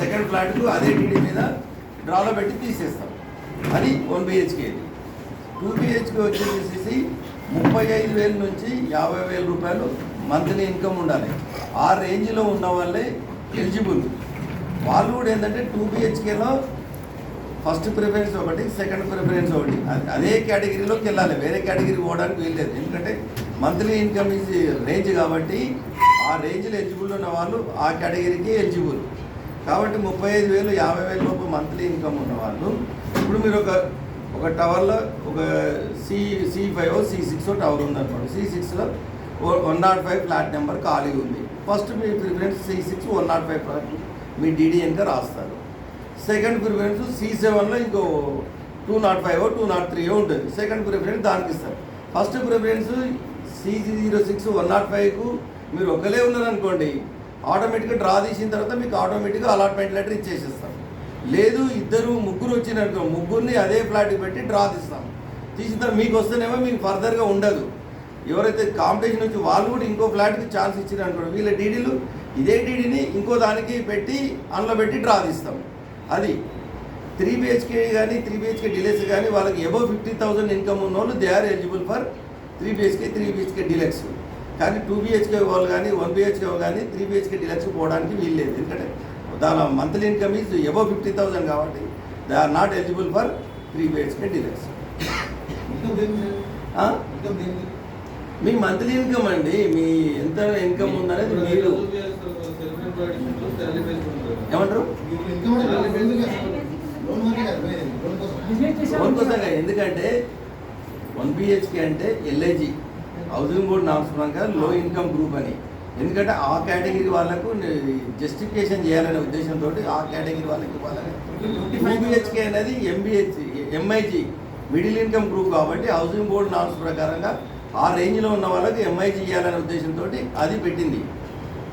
Second ఫ్లాట్కు అదే DD మీద డ్రాలో పెట్టి తీసేస్తాం. అది 1 BHK. 2 BHK వచ్చేసి 35,000 నుంచి 50,000 రూపాయలు మంత్లీ ఇన్కమ్ ఉండాలి. ఆ రేంజ్లో ఉన్న వాళ్ళే ఎలిజిబుల్. వాళ్ళు కూడా ఏంటంటే 2 BHKలో ఫస్ట్ ప్రిఫరెన్స్ ఒకటి, సెకండ్ ప్రిఫరెన్స్ ఒకటి, అదే కేటగిరీలోకి వెళ్ళాలి. వేరే కేటగిరీ పోవడానికి వీల్లేదు. ఎందుకంటే మంత్లీ ఇన్కమ్ ఈజ్ రేంజ్ కాబట్టి ఆ రేంజ్లో ఎలిజిబుల్ ఉన్న వాళ్ళు ఆ కేటగిరీకి ఎలిజిబుల్. కాబట్టి 35,000 50,000 లోపు మంత్లీ ఇన్కమ్ ఉన్న వాళ్ళు ఇప్పుడు మీరు ఒక టవర్లో ఒక C5 C6 టవర్ ఉందనుకోండి. C6లో 105 ఫ్లాట్ నెంబర్ ఖాళీ ఉంది. ఫస్ట్ మీ ప్రిఫరెన్స్ C6 105 ఫ్లాట్ మీ DDNగా రాస్తారు. సెకండ్ ప్రిఫరెన్స్ C7లో ఇంకో 205 203 ఉంటుంది. సెకండ్ ప్రిఫరెన్స్ దానికి ఇస్తారు. ఫస్ట్ ప్రిఫరెన్స్ C06 105కు మీరు ఒకలే ఉన్నారనుకోండి, ఆటోమేటిక్గా డ్రా తీసిన తర్వాత మీకు ఆటోమేటిక్గా అలాట్మెంట్ లెటర్ ఇచ్చేసేస్తాం. లేదు ముగ్గురు వచ్చినారనుకో, ముగ్గురిని అదే ఫ్లాట్కి పెట్టి డ్రా తీస్తాం. తీసిన తర్వాత మీకు వస్తేనేమో మీకు ఫర్దర్గా ఉండదు. ఎవరైతే కాంపిటీషన్ వచ్చి వాళ్ళు కూడా ఇంకో ఫ్లాట్కి ఛాన్స్ ఇచ్చినారనుకోండి, వీళ్ళ డీడీలు ఇదే డీడీని ఇంకో దానికి పెట్టి అందులో పెట్టి డ్రా తీస్తాం. అది 3 BHK కానీ 3 BHK డిలక్స్ కానీ వాళ్ళకి అబవ్ 50,000 ఇన్కమ్ ఉన్న వాళ్ళు they are eligible for 3 BHK 3 BHK deluxe. కానీ 2 BHK వాళ్ళు కానీ 1 BHK కానీ 3 BHK డిలక్స్ పోవడానికి వీల్లేదు. ఎందుకంటే దాని మంత్లీ ఇన్కమ్ ఈజ్ అబవ్ 50,000 కాబట్టి they are not eligible for 3 BHK deluxe. మీ మంత్లీ ఇన్కమ్ అండి, మీ ఎంత ఇన్కమ్ ఉందనేది మీరు ఏమంటారు లోన్ కోసంగా. ఎందుకంటే 1 BHK అంటే LIG హౌసింగ్ బోర్డ్ నామ్స్ ప్రకారం లో ఇన్కమ్ గ్రూప్ అని. ఎందుకంటే ఆ కేటగిరీ వాళ్ళకు జస్టిఫికేషన్ చేయాలనే ఉద్దేశంతో ఆ కేటగిరీ వాళ్ళకి ఇవ్వాలని. 2 BHK అనేది MIG మిడిల్ ఇన్కమ్ గ్రూప్ కాబట్టి హౌసింగ్ బోర్డ్ నామ్స్ ప్రకారంగా ఆ రేంజ్లో ఉన్న వాళ్ళకి MIG ఇవ్వాలనే ఉద్దేశంతో అది పెట్టింది.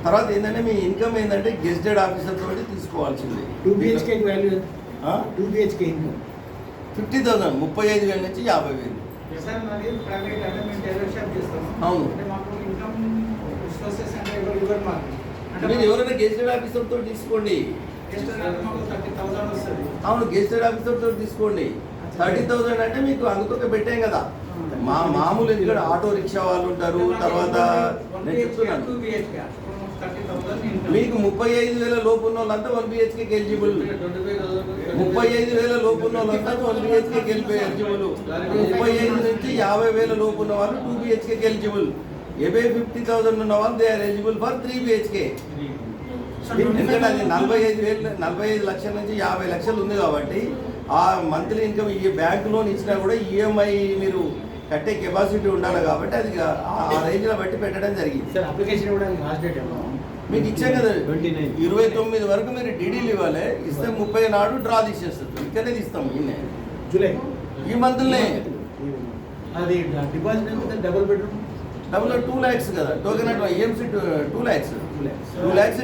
తర్వాత ఏంటంటే మీ ఇన్కమ్ ఏంటంటే గెస్టెడ్ ఆఫీసర్ తోటి తీసుకోవాల్సింది. 2 BHK వాల్యూ 2 BHK ఇన్కమ్ 50,000 35,000 నుంచి 50,000. అవును, మీరు ఎవరైనా గెస్టెడ్ ఆఫీసర్ తోటి తీసుకోండి. అవును, గెస్టెడ్ ఆఫీసర్ తోటి తీసుకోండి. 30,000 అంటే మీకు అందుకొక పెట్టాం కదా. మామూలు ఇక్కడ ఆటో రిక్షా వాళ్ళు ఉంటారు. తర్వాత నేను చెప్తున్నాను మీకు 35,000 లోపు ఉన్న వాళ్ళంతా 1 BHKకి ఎలిజిబుల్. 35,000 లోపు ఉన్న వాళ్ళంతా 1 BHKకి ఎలిజిబుల్. 35 నుంచి 50,000 లోపు ఉన్న వాళ్ళు 2 BHKకి ఎలిజిబుల్. అబవ్ 50,000 ఉన్న వాళ్ళు they are eligible for 3 BHK. ఎందుకంటే అది 45 లక్షల నుంచి 50 లక్షలు ఉంది కాబట్టి ఆ మంత్లీ ఇన్కమ్ ఈ బ్యాంక్ లోన్ ఇచ్చినా కూడా EMI మీరు కట్టే కెపాసిటీ ఉండాలి కాబట్టి అది ఆ రేంజ్లో బట్టి పెట్టడం జరిగింది. మీకు ఇచ్చాం కదా 29 వరకు మీరు డీడీలు ఇవ్వాలి. ఇస్తే 30 నాడు డ్రా తీసేస్తారు. ఇక్కడనే తీస్తాం జూలై ఈ మంత్లనే. అది డిపాజిట్ డబుల్ బెడ్రూమ్ 2 lakhs కదా టోకెన్ EMC 2 lakhs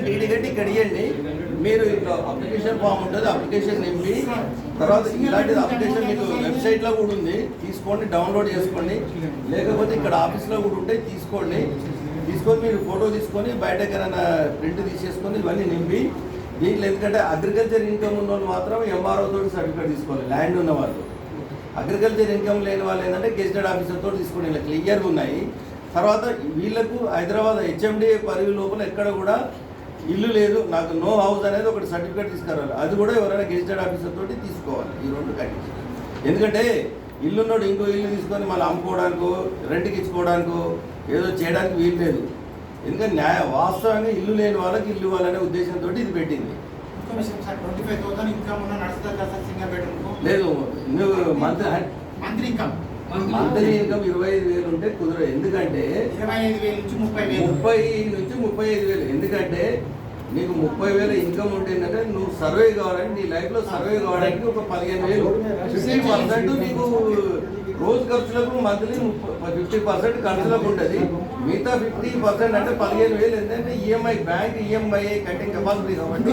డీడీ కట్టి ఇక్కడ ఇవ్వండి. మీరు ఇట్లా అప్లికేషన్ ఫామ్ ఉంటుంది, అప్లికేషన్ నింపి తర్వాత ఇలాంటి అప్లికేషన్ మీకు వెబ్సైట్లో కూడా ఉంది, తీసుకోండి, డౌన్లోడ్ చేసుకోండి. లేకపోతే ఇక్కడ ఆఫీస్లో కూడా ఉంటాయి, తీసుకొని మీరు ఫోటో తీసుకొని బయటకు ఏమైనా ప్రింట్ తీసేసుకొని ఇవన్నీ నింపి దీంట్లో. ఎందుకంటే అగ్రికల్చర్ ఇన్కమ్ ఉన్న వాళ్ళు మాత్రం MRO తోటి సర్టిఫికేట్ తీసుకోవాలి. ల్యాండ్ ఉన్న వాళ్ళు. అగ్రికల్చర్ ఇన్కమ్ లేని వాళ్ళు ఏంటంటే గెస్టెడ్ ఆఫీసర్ తోటి తీసుకొని ఇలా క్లియర్గా ఉన్నాయి. తర్వాత వీళ్ళకు హైదరాబాద్ HMDA పరిధి లోపల ఎక్కడ కూడా ఇల్లు లేదు, నాకు నో హౌస్ అనేది ఒకటి సర్టిఫికేట్ తీసుకురావాలి. అది కూడా ఎవరైనా గెజిటెడ్ ఆఫీసర్ తోటి తీసుకోవాలి. ఈ 2 కండిషన్. ఎందుకంటే ఇల్లున్నోడు ఇంకో ఇల్లు తీసుకొని మళ్ళీ అమ్ముకోవడానికో రెంట్కి ఇచ్చుకోవడానికో ఏదో చేయడానికి వీలు లేదు. ఎందుకంటే వాస్తవంగా ఇల్లు లేని వాళ్ళకి ఇల్లు ఇవ్వాలనే ఉద్దేశంతో ఇది పెట్టింది. లేదు, నువ్వు మంత్లీ ఇన్కమ్ 25,000 ఉంటే కుదరదు. ఎందుకంటే 30 నుంచి 35,000. ఎందుకంటే నీకు 30,000 ఇన్కమ్ ఉంటేందంటే నువ్వు సర్వే కావాలంటే నీ లైఫ్లో సర్వే కావడానికి ఒక 15,000 50% నీకు రోజు ఖర్చులకు మంత్లీ 50% ఖర్చులకు ఉంటుంది. మిగతా 50% అంటే 15,000 ఎందుకంటే EMI bank EMI cutting capacity కాబట్టి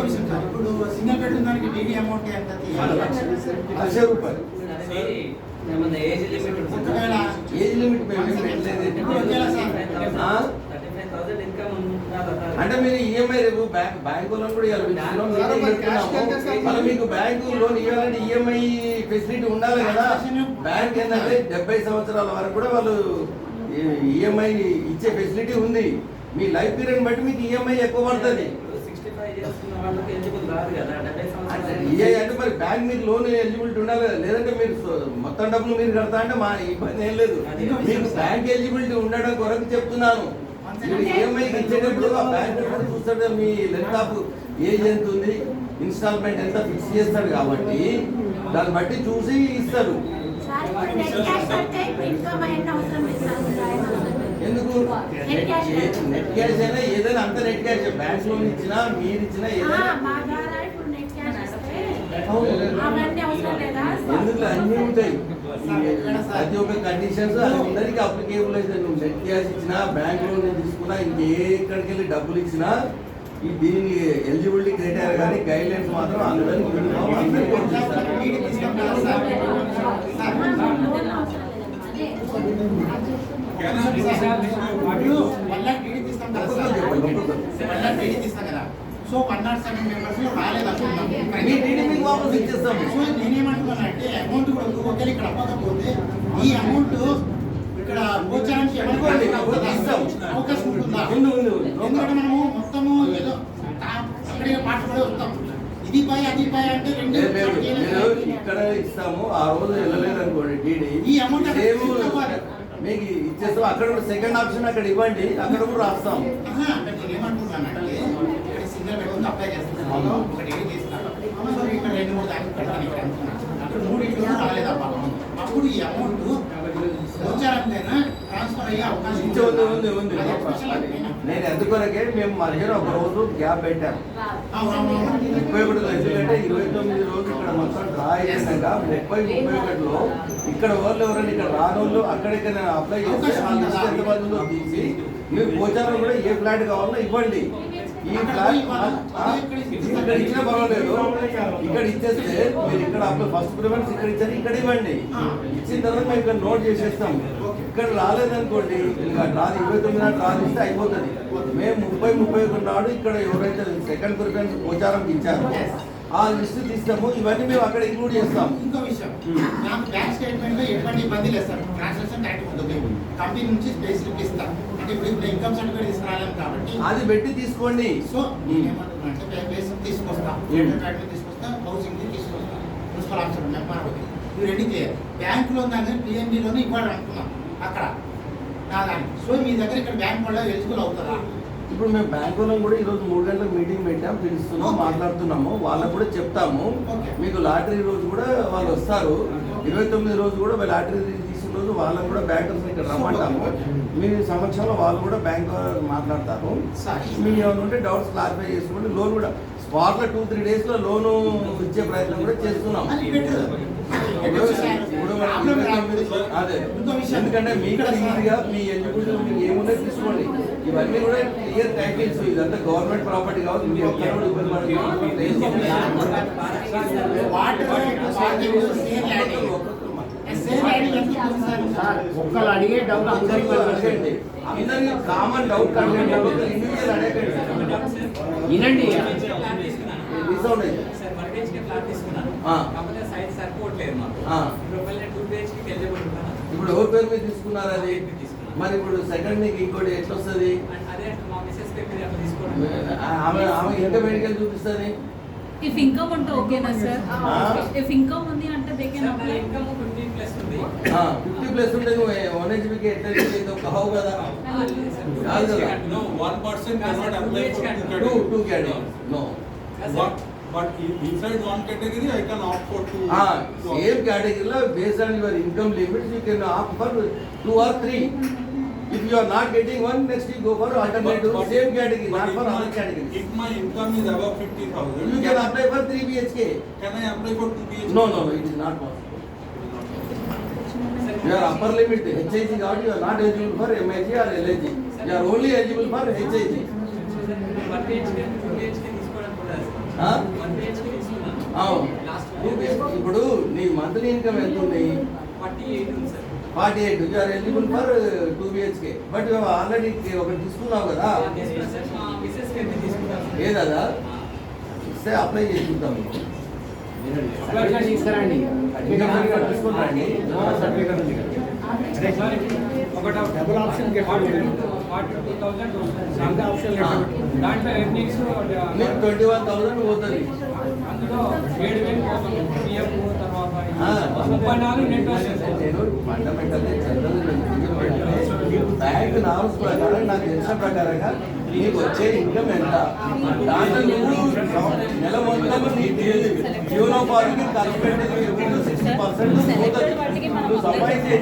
₹1,00,000. ఏజ్ లిమిట్ మేము పెట్టలేదు. 35,000 ఇన్కమ్ అంటే మీరు ఈఎంఐ రేపు బ్యాంకు లోన్ కూడా ఇవ్వాలి. మళ్ళీ మీకు బ్యాంకు లోన్ ఇవ్వాలంటే ఈఎంఐ ఫెసిలిటీ ఉండాలి కదా. బ్యాంక్ ఏంటంటే 70 సంవత్సరాల వరకు కూడా వాళ్ళు ఈఎంఐ ఇచ్చే ఫెసిలిటీ ఉంది. మీ లైఫ్ పీరియడ్ బట్టి మీకు ఈఎంఐ ఎక్కువ పడుతుంది. అంటే మరి బ్యాంక్ మీకు లోన్ ఎలిజిబిలిటీ ఉండాలి కదా. లేదంటే మీరు మొత్తం డబ్బులు మీరు కడతా అంటే మా ఇబ్బంది ఏం లేదు. మీకు బ్యాంక్ ఎలిజిబిలిటీ ఉండడం కొరకు చెప్తున్నాను. మీరు ఈఎంఐ ఇచ్చేటప్పుడు ఆ బ్యాంక్ కూడా చూస్తాడు మీ లెంత్ ఆఫ్ ఏజ్ ఎంత ఉంది, ఇన్స్టాల్మెంట్ ఎంత ఫిక్స్ చేస్తాడు. కాబట్టి దాన్ని బట్టి చూసి ఇస్తారు. ఎందుకు నెట్ క్యాష్ అయినా ఏదైనా అంత నెట్ క్యాష్ బ్యాంక్ లోన్ ఇచ్చినా మీరు ఇచ్చినా ఏదైనా ఎందుకు అన్నీ ఉంటాయి. ప్రతి ఒక్క కండిషన్స్ అందరికి అప్లికేబుల్ అయితే నువ్వు నెట్ క్యాష్ ఇచ్చినా బ్యాంక్ లోన్ తీసుకున్నా ఇంకెక్కడికి వెళ్ళి డబ్బులు ఇచ్చినా ఈ దీని ఎలిజిబిలిటీ క్రైటీరియా కానీ గైడ్ లైన్స్ మాత్రం అందరికి సో 107 మెంబర్స్ రాలేదు అనుకుంటున్నాం. వాపస్ ఇచ్చేస్తాము. సో నేనేమంటున్నానంటే అమౌంట్ కూడా ఒకవేళ ఇక్కడ అవ్వకపోతే ఈ అమౌంట్ ఇక్కడ గోచరానికి అవకాశం ఉంటుందా? ఎందుకంటే మనము మొత్తము ఏదో అక్కడే పాటుపడి వస్తాం. ఇది పై అది పై అంటే ఇక్కడ ఇస్తాము. ఆ రోజు వెళ్ళలేదు అనుకోండి డీడీ ఈ అమౌంట్ మీకు ఇచ్చేస్తాం. అక్కడ కూడా సెకండ్ ఆప్షన్ అక్కడ ఇవ్వండి, అక్కడ కూడా రాస్తాం. ఏమంటున్నానంటే ఇక్కడ సింగల్ పెట్టుకుని అప్లై చేస్తాను. ఒకటి ఏం చేస్తాను ఇక్కడ 2-3 దానికి పెడతాను. ఇక్కడ అక్కడ 3 ఇట్లు రాలేదు అప్పుడు ఈ అమౌంట్ గోచారంకైనా ట్రాన్స్ఫర్ అయ్యే అవకాశం ఉంది. నేను ఎందుకొరకే మేము మధ్యలో ఒక రోజు గ్యాప్ పెట్టాను. 31 ఎందుకంటే 29 రోజు ఇక్కడ మొత్తం డ్రా అయినాక 30-31లో ఇక్కడ వాళ్ళు ఎవరైనా ఇక్కడ రానోళ్ళు అక్కడికైనా అప్లై చేస్తే ఆ లిస్ట్ ఎంతమందిలో తీసి మీరు గోచారం కూడా ఏ ఫ్లాట్ కావాలో ఇవ్వండి. ఈ ఫ్లాట్ ఇక్కడ ఇచ్చినా పర్వాలేదు. ఇక్కడ ఇచ్చేస్తే మీరు ఇక్కడ అప్పుడు ఫస్ట్ ప్రిఫరెన్స్ ఇక్కడ ఇచ్చారు, ఇక్కడ ఇవ్వండి. ఇచ్చిన తర్వాత మేము ఇక్కడ నోట్ చేసేస్తాం. ఇక్కడ రాలేదనుకోండి ఇంకా రాదు 29 నాడు రాలిస్తే అయిపోతుంది. మేము 30-31 నాడు ఇక్కడ ఎవరైతే సెకండ్ ప్రిఫరెన్స్ గోచారంకి ఇచ్చారో ఆ లిస్ట్ తీస్తాము. ఇవన్నీ మేము అక్కడ ఇంక్లూడ్ చేస్తాము. ఇంకో విషయం, నాకు బ్యాంక్ స్టేట్మెంట్ లో ఎటువంటి ఇబ్బంది లేదు సార్. ట్రాన్సాక్షన్ కరెక్ట్ ఉంటుంది. కంపెనీ నుంచి స్పేస్ ఇస్తాం. అంటే ఇప్పుడు ఇన్కమ్ సర్టిఫికేట్ తీసుకురాలేము కాబట్టి అది పెట్టి తీసుకోండి. సో నేనేమంటున్నా బేస్ తీసుకొస్తా, తీసుకొస్తా, హౌసింగ్ తీసుకొస్తా, మున్సిపల్ ఆఫీసర్ నెప్పాలి. ఇవి రెండు చేయాలి. బ్యాంకులో కానీ పిఎన్బిలోనే ఇవ్వాలి అనుకున్నాం అక్కడ నా దానికి. సో మీ దగ్గర ఇక్కడ బ్యాంక్ వల్ల ఎలిజిబుల్ అవుతుందా? ఇప్పుడు మేము బ్యాంకులో కూడా ఈరోజు 3 గంటలకు మీటింగ్ పెట్టాం, పిలుస్తున్నాం, మాట్లాడుతున్నాము. వాళ్ళకు కూడా చెప్తాము. మీకు లాటరీ రోజు కూడా వాళ్ళు వస్తారు. 29 రోజు కూడా లాటరీ తీసిన రోజు వాళ్ళకు కూడా బ్యాంకర్స్ ఇక్కడ రమ్మంటాము. మీ సమక్షంలో వాళ్ళు కూడా బ్యాంక్ మాట్లాడతారు. మీకు ఏమైనా ఉంటే డౌట్స్ క్లారిఫై చేసుకోండి. లోన్ కూడా స్పాట్లో 2-3 డేస్లో లోను ఇచ్చే ప్రయత్నం కూడా చేస్తున్నాం. అదే ఎందుకంటే మీకు ఈజీగా మీ ఎలిజిబిలిటీ మీకు ఏమున్నాయి తీసుకోండి. ఇవన్నీ కూడా క్లియర్ టైటిల్స్. ఇదంతా గవర్నమెంట్ ప్రాపర్టీ కావచ్చు. మీరు ఒక్కరు కూడా ఇబ్బంది ఒక్కరు అడిగే డౌట్ అందరికీ కామన్ డౌట్ ఇండివిజువల్ అడగండి. వినండి. ఇప్పుడు ఎవరి పేరు మీద తీసుకున్నారు అది? మరి ఇప్పుడు సెకండ్ నీకు ఇంకోటి ఎట్లా వస్తుంది? ఆమె ఇన్కమ్ ఎన్నికలు చూపిస్తుంది. ఇఫ్ ఇన్కమ్ ఉంటే ఓకేనా సార్? ఇఫ్ ఇన్కమ్ ఉంది అంటే దే కెన్ అప్లై. ఇన్కమ్ 50+ ఉంటే నువ్వు 1HP ఎట్లా కావు కదా. కాదు కదా. 1% cannot apply for 2 categories. No. But inside one category, I can opt for 2. Same category, based on your income limits, you can opt for 2 or 3. If you are not getting one, next you go for alternative. Same category, not for other categories. If my income is above 50,000, you can apply for 3 BHK. Can I apply for 2 BHK? No, it is not possible. Your upper limit HIG got, you are not eligible for MIG or LIG. You are only eligible for HIG. ఇప్పుడు నీ monthly income ఎంత ఉంది? 48. You are eligible for 2 BHK. But already ఒకటి తీసుకున్నావు కదా. ఏదదా ఇస్తే apply చేసుకుంటాం మీకు. సర్టిఫికేట్ తీసుకురండి. సర్టిఫికేట్ తీసుకుంటారండి. సర్టిఫికేట్ ఉంది కదా. డబుల్ ఆప్షన్ దాంట్లో ఎర్నింగ్స్ మీకు 21,000 పోతుంది. అందులో 7,000 పోతుంది. పిఎఫ్ తర్వాత 34 నెట్ వస్తుంది. నేను ఫండమెంటల్ బ్యాంక్ నామ్స్ ప్రకారం నాకు తెలిసిన ప్రకారంగా నీకు వచ్చే ఇన్కమ్ ఎంత, దాంట్లో నువ్వు నెల మొత్తం నీ జీవనోపాధికి ఖర్చు పెట్టేది 60% పోతుంది. నువ్వు సంపాదించే